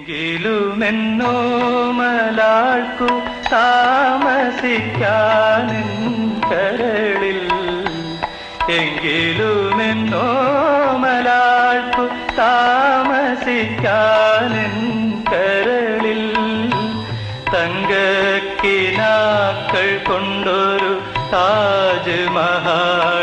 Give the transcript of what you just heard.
എങ്കിലുമെന്നോ മലാൾക്കു താമസിക്കാനെൻ കരളിൽ എങ്കിലുമെന്നോ മലാൾക്കു താമസിക്കാനെൻ കരളിൽ തങ്കക്കിനാക്കൾ കൊണ്ടൊരു താജ്മഹൽ